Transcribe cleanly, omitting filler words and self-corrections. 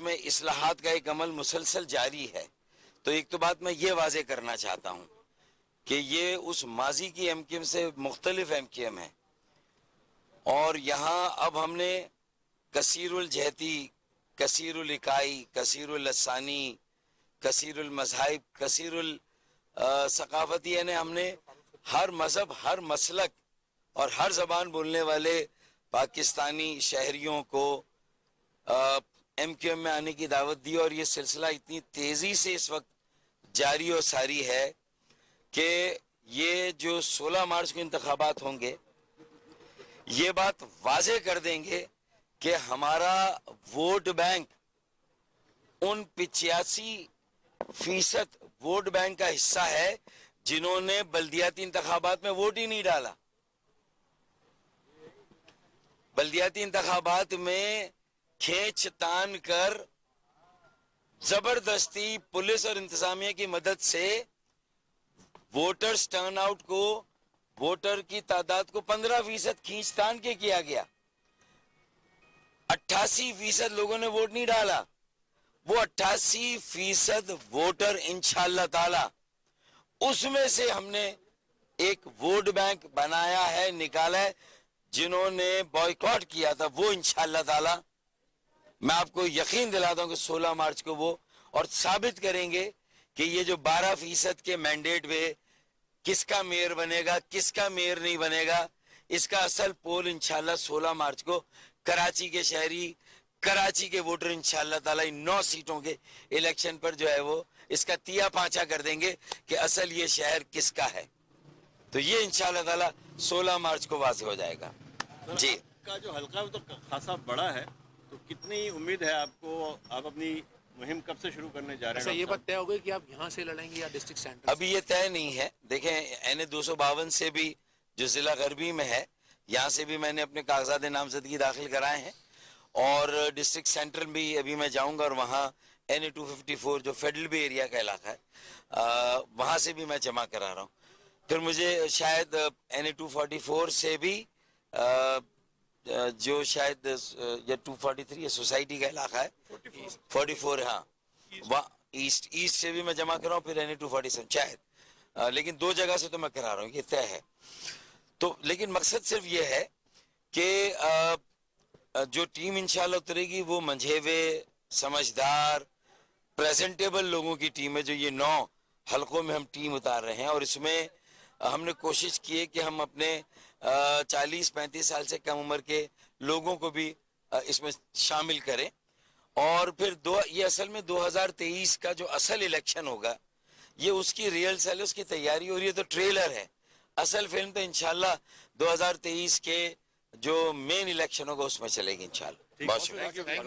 میں اصلاحات کا ایک عمل مسلسل جاری ہے. تو ایک تو بات میں یہ واضح کرنا چاہتا ہوں کہ یہ اس ماضی کی ایم کیو ایم سے مختلف ایم کیو ایم ہے، اور یہاں اب ہم نے کثیر الجہتی، کثیر الاکائی، کثیر اللسانی، کثیر المذاہب، کثیر الثقافتی، یعنی ہم نے ہر مذہب، ہر مسلک اور ہر زبان بولنے والے پاکستانی شہریوں کو ایم کیو ایم میں آنے کی دعوت دی. اور یہ سلسلہ اتنی تیزی سے اس وقت جاری و ساری ہے کہ یہ جو 16 مارچ کو انتخابات ہوں گے یہ بات واضح کر دیں گے کہ ہمارا ووٹ بینک ان 85% ووٹ بینک کا حصہ ہے جنہوں نے بلدیاتی انتخابات میں ووٹ ہی نہیں ڈالا. بلدیاتی انتخابات میں کھینچ تان کر زبردستی پولیس اور انتظامیہ کی مدد سے ووٹرز ٹرن آؤٹ کو، ووٹر کی تعداد کو 15% کھینچ تان کے کیا گیا. 88% لوگوں نے ووٹ نہیں ڈالا. وہ 88% ووٹر انشاءاللہ تعالی اس میں سے ہم نے ایک ووٹ بینک بنایا ہے، نکالا ہے. جنہوں نے بائیکاٹ کیا تھا وہ انشاءاللہ تعالی میں آپ کو یقین دلاتا ہوں کہ 16 مارچ کو وہ اور ثابت کریں گے کہ یہ جو 12% کے مینڈیٹ پہ کس کا میئر بنے گا، کس کا میئر نہیں بنے گا، اس کا اصل پول انشاءاللہ 16 مارچ کو کراچی کے شہری، کراچی کے ووٹر انشاءاللہ تعالی 9 سیٹوں کے الیکشن پر جو ہے وہ اس کا تیا پانچا کر دیں گے کہ اصل یہ شہر کس کا ہے. تو یہ انشاءاللہ تعالی 16 مارچ کو واضح ہو جائے گا. جی، آپ کا جو حلقہ ہے وہ تو خاصا بڑا ہے، تو کتنی امید ہے آپ کو؟ آپ اپنی مہم کب سے شروع کرنے جا رہے ہیں؟ اچھا، یہ بات طے ہو گئی کہ آپ یہاں سے لڑیں گے یا ڈسٹرکٹ سینٹر؟ ابھی یہ طے نہیں ہے. دیکھیں این 252 سے بھی جو ضلع غربی میں ہے یہاں سے بھی میں نے اپنے کاغذات نامزدگی داخل کرائے ہیں، اور ڈسٹرکٹ سینٹر بھی ابھی میں جاؤں گا، اور وہاں این 254 جو فیڈرل بے ایریا کا علاقہ ہے وہاں سے بھی میں جمع کرا رہا ہوں. پھر مجھے شاید این 244 سے بھی جو شاید یا 243 سوسائٹی کا علاقہ ہے 44 ہاں وہاں ایسٹ سے بھی میں جمع کر رہا ہوں، پھر این 247 شاید، لیکن 2 جگہ سے تو میں کرا رہا ہوں، یہ طے ہے. تو لیکن مقصد صرف یہ ہے کہ جو ٹیم انشاءاللہ اترے گی وہ منجھے ہوئے، سمجھدار، پریزنٹیبل لوگوں کی ٹیم ہے. جو یہ 9 حلقوں میں ہم ٹیم اتار رہے ہیں، اور اس میں ہم نے کوشش کی ہے کہ ہم اپنے 40-35 سال سے کم عمر کے لوگوں کو بھی اس میں شامل کریں. اور پھر یہ اصل میں 2023 کا جو اصل الیکشن ہوگا یہ اس کی ریئل سیل، اس کی تیاری ہو رہی ہے. تو ٹریلر ہے، اصل فلم تو انشاءاللہ 2023 کے جو مین الیکشن ہوگا اس میں چلے گی انشاءاللہ. بہت شکریہ.